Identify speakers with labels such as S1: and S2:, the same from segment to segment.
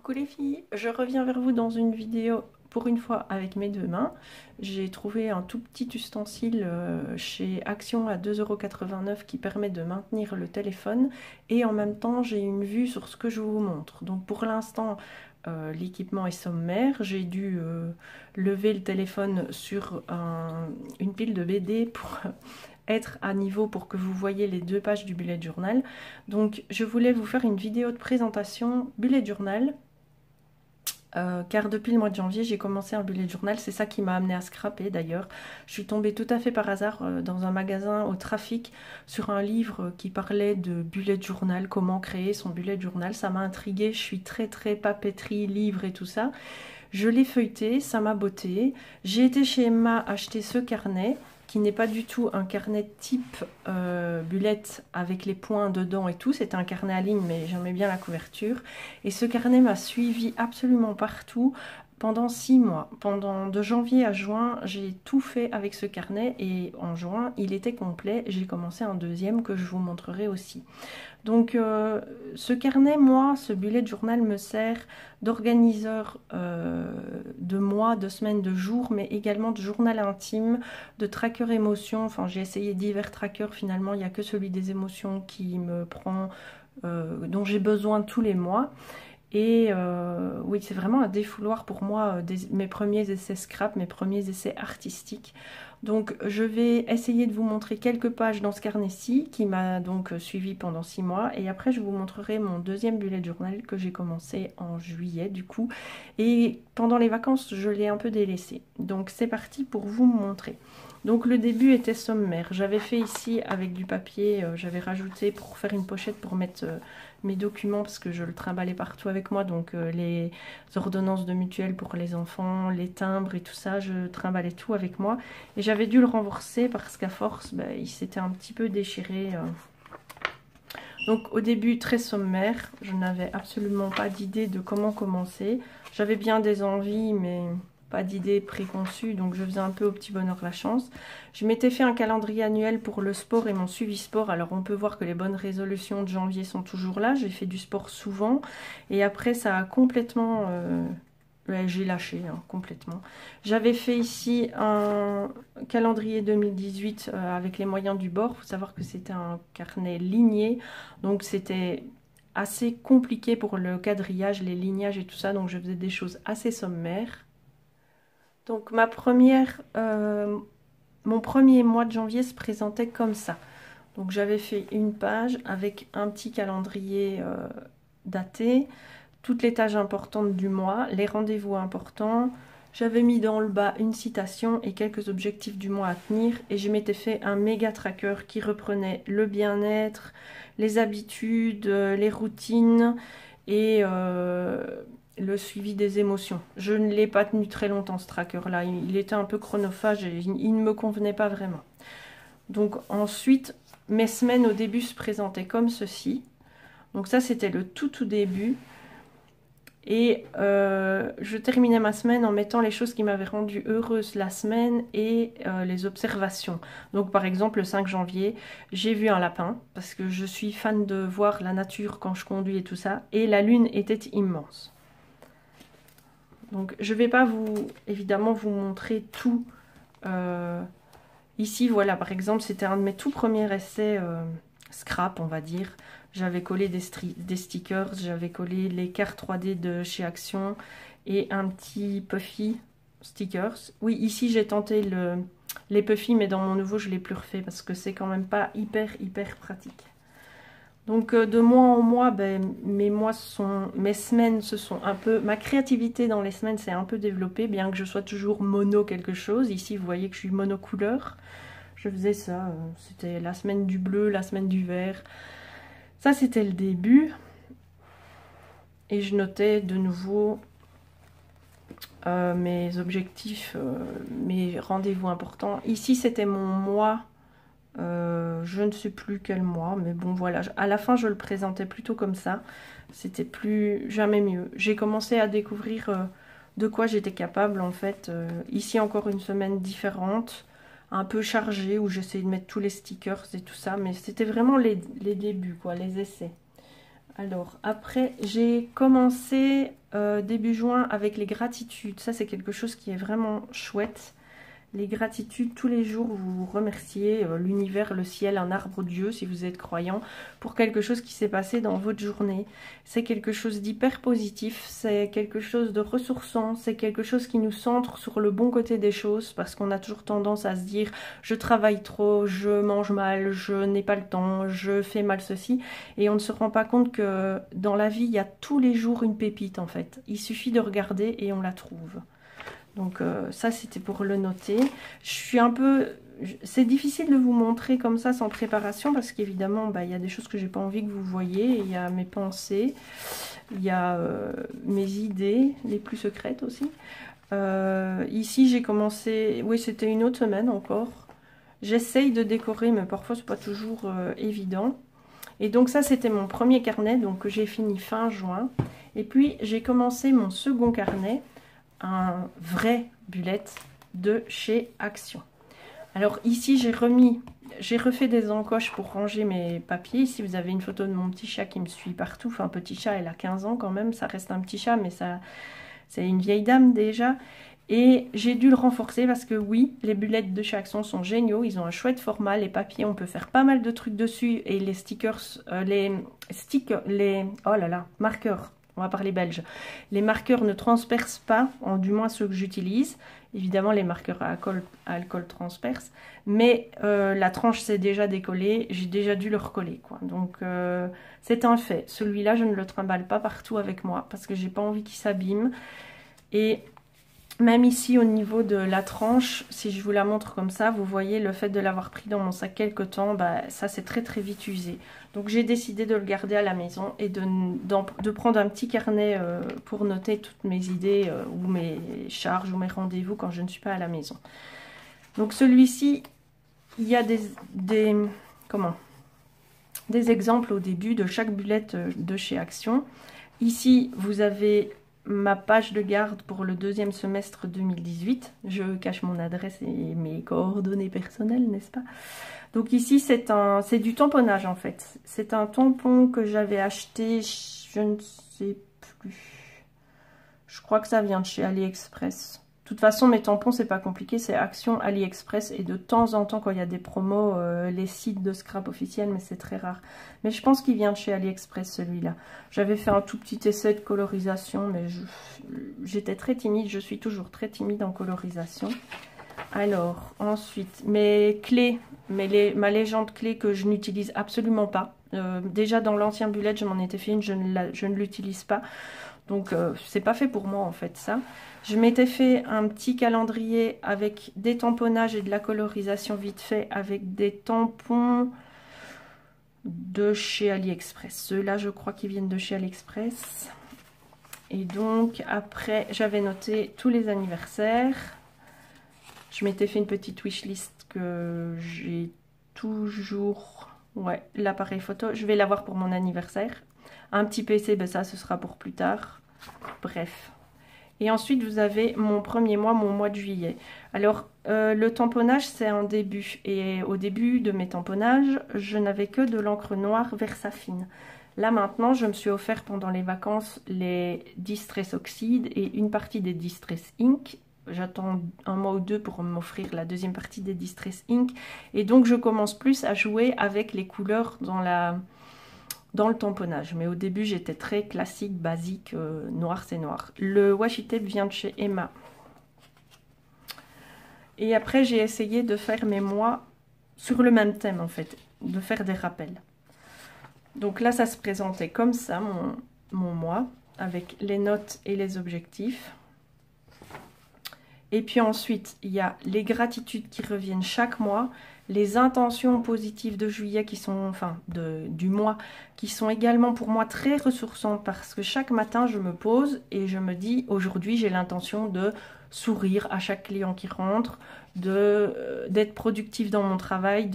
S1: Coucou les filles, je reviens vers vous dans une vidéo pour une fois avec mes deux mains. J'ai trouvé un tout petit ustensile chez Action à 2,89 € qui permet de maintenir le téléphone et en même temps j'ai une vue sur ce que je vous montre. Donc pour l'instant l'équipement est sommaire, j'ai dû lever le téléphone sur une pile de BD pour être à niveau pour que vous voyez les deux pages du bullet journal. Donc je voulais vous faire une vidéo de présentation bullet journal car depuis le mois de janvier j'ai commencé un bullet journal, c'est ça qui m'a amené à scraper d'ailleurs. Je suis tombée tout à fait par hasard dans un magasin au trafic sur un livre qui parlait de bullet journal, comment créer son bullet journal. Ça m'a intriguée, je suis très papeterie, livre et tout ça. Je l'ai feuilleté, ça m'a botté. J'ai été chez Emma acheter ce carnet qui n'est pas du tout un carnet type bullet avec les points dedans et tout. C'est un carnet à ligne, mais j'aimais bien la couverture. Et ce carnet m'a suivi absolument partout pendant 6 mois. De janvier à juin, j'ai tout fait avec ce carnet et en juin, il était complet. J'ai commencé un deuxième que je vous montrerai aussi. Donc ce carnet, moi, ce bullet journal me sert d'organiseur de mois, de semaines, de jours, mais également de journal intime, de tracker émotions. Enfin, j'ai essayé divers trackers, finalement, il n'y a que celui des émotions qui me prend, dont j'ai besoin tous les mois. Et oui, c'est vraiment un défouloir pour moi, mes premiers essais scrap, mes premiers essais artistiques. Donc je vais essayer de vous montrer quelques pages dans ce carnet-ci qui m'a donc suivi pendant 6 mois. Et après je vous montrerai mon deuxième bullet journal que j'ai commencé en juillet du coup. Et pendant les vacances je l'ai un peu délaissé. Donc c'est parti pour vous montrer. Donc le début était sommaire. J'avais fait ici avec du papier, j'avais rajouté pour faire une pochette pour mettre mes documents parce que je le trimballais partout avec moi. Donc les ordonnances de mutuelle pour les enfants, les timbres et tout ça, je trimballais tout avec moi. Et j'avais dû le renforcer parce qu'à force, il s'était un petit peu déchiré. Donc au début très sommaire, je n'avais absolument pas d'idée de comment commencer. J'avais bien des envies mais pas d'idée préconçue, donc je faisais un peu au petit bonheur la chance. Je m'étais fait un calendrier annuel pour le sport et mon suivi sport. Alors on peut voir que les bonnes résolutions de janvier sont toujours là. J'ai fait du sport souvent et après ça a complètement... j'ai lâché complètement. J'avais fait ici un calendrier 2018 avec les moyens du bord. Il faut savoir que c'était un carnet ligné, donc c'était assez compliqué pour le quadrillage, les lignages et tout ça. Donc je faisais des choses assez sommaires. Donc mon premier mois de janvier se présentait comme ça. Donc j'avais fait une page avec un petit calendrier daté, toutes les tâches importantes du mois, les rendez-vous importants. J'avais mis dans le bas une citation et quelques objectifs du mois à tenir. Et je m'étais fait un méga tracker qui reprenait le bien-être, les habitudes, les routines et le suivi des émotions. Je ne l'ai pas tenu très longtemps ce tracker là, il était un peu chronophage et il ne me convenait pas vraiment. Donc ensuite mes semaines au début se présentaient comme ceci. Donc ça c'était le tout début. Et je terminais ma semaine en mettant les choses qui m'avaient rendue heureuse la semaine et les observations. Donc par exemple le 5 janvier, j'ai vu un lapin parce que je suis fan de voir la nature quand je conduis et tout ça. Et la lune était immense. Donc je ne vais pas évidemment vous montrer tout. Ici voilà par exemple c'était un de mes tout premiers essais scrap on va dire. J'avais collé des stickers, j'avais collé les cartes 3D de chez Action et un petit puffy stickers. Oui ici j'ai tenté les puffy mais dans mon nouveau je ne l'ai plus refait parce que c'est quand même pas hyper pratique. Donc de mois en mois, mes semaines se sont un peu... Ma créativité dans les semaines s'est un peu développée, bien que je sois toujours mono quelque chose. Ici, vous voyez que je suis monocouleur. Je faisais ça, c'était la semaine du bleu, la semaine du vert. Ça, c'était le début. Et je notais de nouveau mes objectifs, mes rendez-vous importants. Ici, c'était mon mois... je ne sais plus quel mois, mais bon voilà, à la fin je le présentais plutôt comme ça, c'était plus jamais mieux. J'ai commencé à découvrir de quoi j'étais capable en fait. Ici encore une semaine différente, un peu chargée où j'essayais de mettre tous les stickers et tout ça, mais c'était vraiment les débuts quoi, les essais. Alors, après, j'ai commencé début juin avec les gratitudes. Ça, c'est quelque chose qui est vraiment chouette. Les gratitudes, tous les jours, vous remerciez l'univers, le ciel, un arbre, Dieu, si vous êtes croyant, pour quelque chose qui s'est passé dans votre journée. C'est quelque chose d'hyper positif, c'est quelque chose de ressourçant, c'est quelque chose qui nous centre sur le bon côté des choses, parce qu'on a toujours tendance à se dire « je travaille trop, je mange mal, je n'ai pas le temps, je fais mal ceci », et on ne se rend pas compte que dans la vie, il y a tous les jours une pépite en fait. Il suffit de regarder et on la trouve. Donc ça, c'était pour le noter. Je suis un peu... C'est difficile de vous montrer comme ça sans préparation parce qu'évidemment, bah, y a des choses que j'ai pas envie que vous voyez. Il y a mes pensées, il y a mes idées, les plus secrètes aussi. Ici, j'ai commencé... Oui, c'était une autre semaine encore. J'essaye de décorer, mais parfois, c'est pas toujours évident. Et donc ça, c'était mon premier carnet, donc que j'ai fini fin juin. Et puis, j'ai commencé mon second carnet, un vrai bullet de chez Action. Alors ici j'ai refait des encoches pour ranger mes papiers. Ici vous avez une photo de mon petit chat qui me suit partout. Enfin petit chat, elle a 15 ans quand même, ça reste un petit chat mais ça c'est une vieille dame déjà. Et j'ai dû le renforcer parce que oui, les bullets de chez Action sont géniaux, ils ont un chouette format, les papiers on peut faire pas mal de trucs dessus et les stickers, oh là là, marqueurs. On va parler belge. Les marqueurs ne transpercent pas, du moins ceux que j'utilise. Évidemment, les marqueurs à alcool transpercent. Mais la tranche s'est déjà décollée. J'ai déjà dû le recoller, quoi. Donc, c'est un fait. Celui-là, je ne le trimballe pas partout avec moi parce que j'ai pas envie qu'il s'abîme. Et même ici, au niveau de la tranche, si je vous la montre comme ça, vous voyez le fait de l'avoir pris dans mon sac quelque temps, bah, ça c'est très très vite usé. Donc j'ai décidé de le garder à la maison et de prendre un petit carnet pour noter toutes mes idées ou mes charges ou mes rendez-vous quand je ne suis pas à la maison. Donc celui-ci, il y a des exemples au début de chaque bullet de chez Action. Ici, vous avez ma page de garde pour le deuxième semestre 2018. Je cache mon adresse et mes coordonnées personnelles, n'est-ce pas? Donc ici, c'est du tamponnage en fait. C'est un tampon que j'avais acheté, je ne sais plus. Je crois que ça vient de chez AliExpress. De toute façon, mes tampons, c'est pas compliqué, c'est Action, AliExpress et de temps en temps, quand il y a des promos, les sites de scrap officiels, mais c'est très rare. Mais je pense qu'il vient de chez AliExpress, celui-là. J'avais fait un tout petit essai de colorisation, mais j'étais très timide, je suis toujours très timide en colorisation. Alors, ensuite, mes clés, ma légende clé que je n'utilise absolument pas. Déjà, dans l'ancien bullet, je m'en étais fait une, je ne l'utilise pas. Donc, c'est pas fait pour moi, en fait, ça. Je m'étais fait un petit calendrier avec des tamponnages et de la colorisation vite fait, avec des tampons de chez AliExpress. Ceux-là, je crois qu'ils viennent de chez AliExpress. Et donc, après, j'avais noté tous les anniversaires. Je m'étais fait une petite wishlist que j'ai toujours... Ouais, l'appareil photo, je vais l'avoir pour mon anniversaire. Un petit PC, ben ça, ce sera pour plus tard. Bref. Et ensuite, vous avez mon premier mois, mon mois de juillet. Alors, le tamponnage, c'est un début. Et au début de mes tamponnages, je n'avais que de l'encre noire Versafine. Là, maintenant, je me suis offert pendant les vacances les Distress Oxide et une partie des Distress Ink. J'attends un mois ou deux pour m'offrir la deuxième partie des Distress Ink. Et donc, je commence plus à jouer avec les couleurs dans le tamponnage. Mais au début, j'étais très classique, basique, noir c'est noir. Le washi tape vient de chez Emma. Et après, j'ai essayé de faire mes mois sur le même thème, en fait. De faire des rappels. Donc là, ça se présentait comme ça, mon mois, avec les notes et les objectifs. Et puis ensuite, il y a les gratitudes qui reviennent chaque mois, les intentions positives de juillet qui sont, enfin, du mois, qui sont également pour moi très ressourçantes parce que chaque matin, je me pose et je me dis, aujourd'hui, j'ai l'intention de sourire à chaque client qui rentre, d'être productive dans mon travail,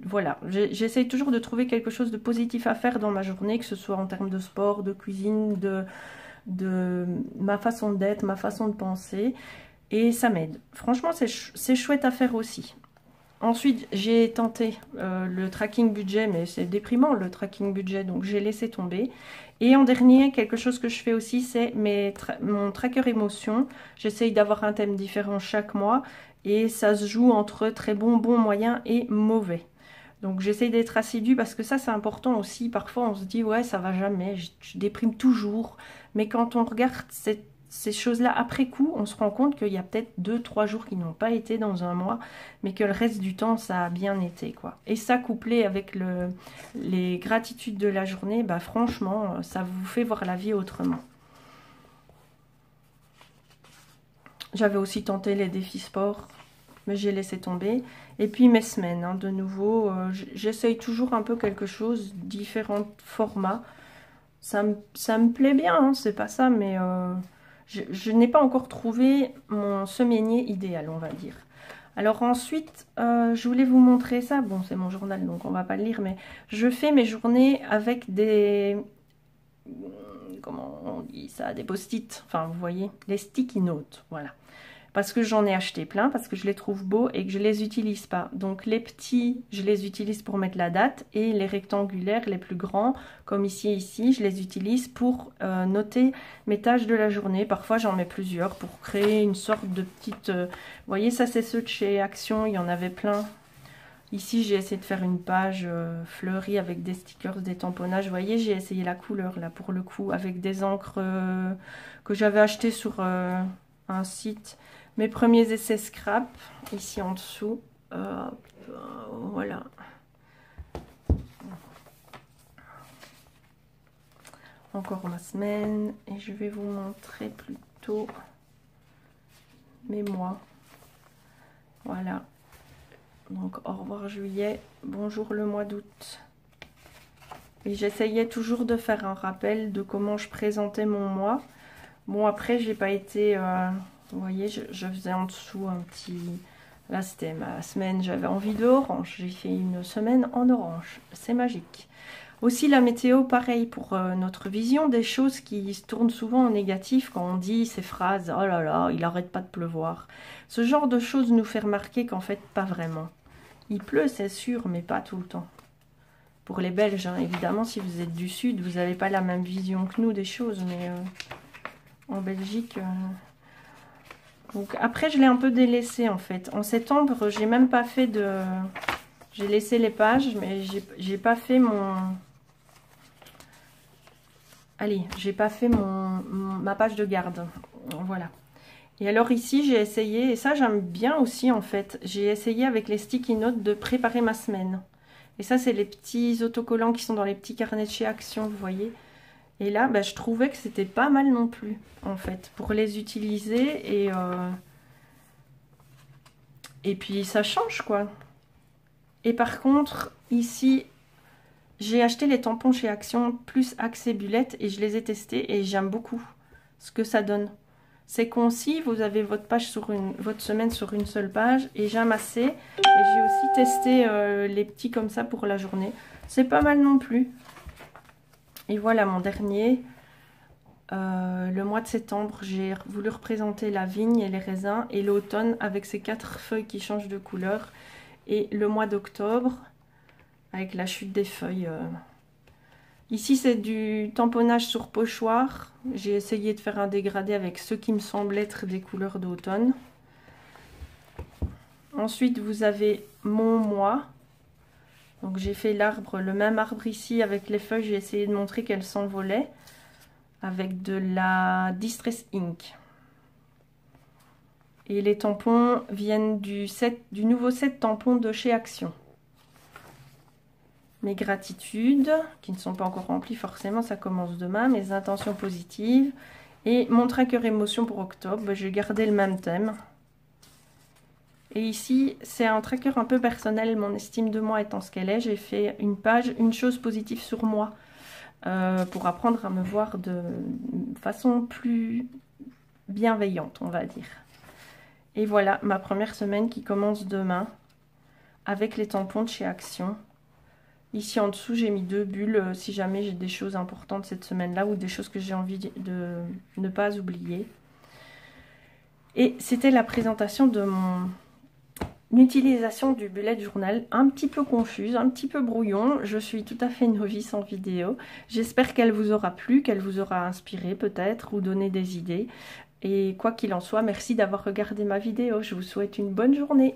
S1: voilà, j'essaye toujours de trouver quelque chose de positif à faire dans ma journée, que ce soit en termes de sport, de cuisine, de ma façon d'être, ma façon de penser, et ça m'aide. Franchement, c'est chouette à faire aussi. Ensuite, j'ai tenté le tracking budget, mais c'est déprimant le tracking budget, donc j'ai laissé tomber. Et en dernier, quelque chose que je fais aussi, c'est mon tracker émotion. J'essaye d'avoir un thème différent chaque mois et ça se joue entre très bon, bon, moyen et mauvais. Donc j'essaye d'être assidue parce que ça c'est important aussi. Parfois on se dit ouais ça va jamais, je déprime toujours. Mais quand on regarde ces choses-là après coup, on se rend compte qu'il y a peut-être 2-3 jours qui n'ont pas été dans un mois, mais que le reste du temps ça a bien été quoi. Et ça couplé avec les gratitudes de la journée, bah franchement ça vous fait voir la vie autrement. J'avais aussi tenté les défis sport, mais j'ai laissé tomber. Et puis mes semaines, hein, de nouveau, j'essaye toujours un peu quelque chose, différents formats. Ça me plaît bien, hein, c'est pas ça, mais je n'ai pas encore trouvé mon semainier idéal, on va dire. Alors ensuite, je voulais vous montrer ça. Bon, c'est mon journal, donc on va pas le lire, mais je fais mes journées avec des... Comment on dit ça? Des post-it. Enfin, vous voyez, les sticky notes, voilà. Parce que j'en ai acheté plein, parce que je les trouve beaux et que je les utilise pas. Donc les petits, je les utilise pour mettre la date, et les rectangulaires, les plus grands, comme ici, je les utilise pour noter mes tâches de la journée. Parfois j'en mets plusieurs pour créer une sorte de petite... vous voyez, ça c'est ceux de chez Action, il y en avait plein. Ici j'ai essayé de faire une page fleurie avec des stickers, des tamponnages. Vous voyez, j'ai essayé la couleur là pour le coup, avec des encres que j'avais achetées sur un site. Mes premiers essais scrap, ici en dessous. Voilà. Encore ma semaine. Et je vais vous montrer plutôt mes mois. Voilà. Donc au revoir juillet. Bonjour le mois d'août. Et j'essayais toujours de faire un rappel de comment je présentais mon mois. Bon, après, j'ai pas été... vous voyez, je faisais en dessous un petit... Là, c'était ma semaine, j'avais envie de orange. J'ai fait une semaine en orange. C'est magique. Aussi, la météo, pareil pour notre vision des choses qui se tournent souvent en négatif quand on dit ces phrases « Oh là là, il n'arrête pas de pleuvoir ». Ce genre de choses nous fait remarquer qu'en fait, pas vraiment. Il pleut, c'est sûr, mais pas tout le temps. Pour les Belges, hein, évidemment, si vous êtes du Sud, vous n'avez pas la même vision que nous des choses, mais... en Belgique. Donc après, je l'ai un peu délaissé en fait. En septembre, j'ai même pas fait de... J'ai laissé les pages, mais j'ai pas fait mon... Allez, j'ai pas fait ma page de garde. Voilà. Et alors ici, j'ai essayé, et ça j'aime bien aussi en fait, j'ai essayé avec les sticky notes de préparer ma semaine. Et ça, c'est les petits autocollants qui sont dans les petits carnets de chez Action, vous voyez. Et là, bah, je trouvais que c'était pas mal non plus, en fait, pour les utiliser. Et puis, ça change, quoi. Et par contre, ici, j'ai acheté les tampons chez Action, plus Axe et Bullet, et je les ai testés, et j'aime beaucoup ce que ça donne. C'est concis, vous avez votre page votre semaine sur une seule page, et j'aime assez. Et j'ai aussi testé les petits comme ça pour la journée. C'est pas mal non plus. Et voilà mon dernier, le mois de septembre, j'ai voulu représenter la vigne et les raisins et l'automne avec ces 4 feuilles qui changent de couleur. Et le mois d'octobre, avec la chute des feuilles. Ici, c'est du tamponnage sur pochoir. J'ai essayé de faire un dégradé avec ce qui me semble être des couleurs d'automne. Ensuite, vous avez mon mois. Donc j'ai fait l'arbre, le même arbre ici avec les feuilles, j'ai essayé de montrer qu'elles s'envolaient avec de la Distress Ink. Et les tampons viennent du nouveau set tampons de chez Action. Mes gratitudes, qui ne sont pas encore remplies forcément, ça commence demain. Mes intentions positives. Et mon tracker émotion pour octobre, j'ai gardé le même thème. Et ici, c'est un tracker un peu personnel, mon estime de moi étant ce qu'elle est. J'ai fait une page, une chose positive sur moi, pour apprendre à me voir de façon plus bienveillante, on va dire. Et voilà, ma première semaine qui commence demain, avec les tampons de chez Action. Ici en dessous, j'ai mis 2 bulles, si jamais j'ai des choses importantes cette semaine-là, ou des choses que j'ai envie de ne pas oublier. Et c'était la présentation de L'utilisation du bullet journal, un petit peu confuse, un petit peu brouillon. Je suis tout à fait novice en vidéo. J'espère qu'elle vous aura plu, qu'elle vous aura inspiré peut-être ou donné des idées. Et quoi qu'il en soit, merci d'avoir regardé ma vidéo. Je vous souhaite une bonne journée.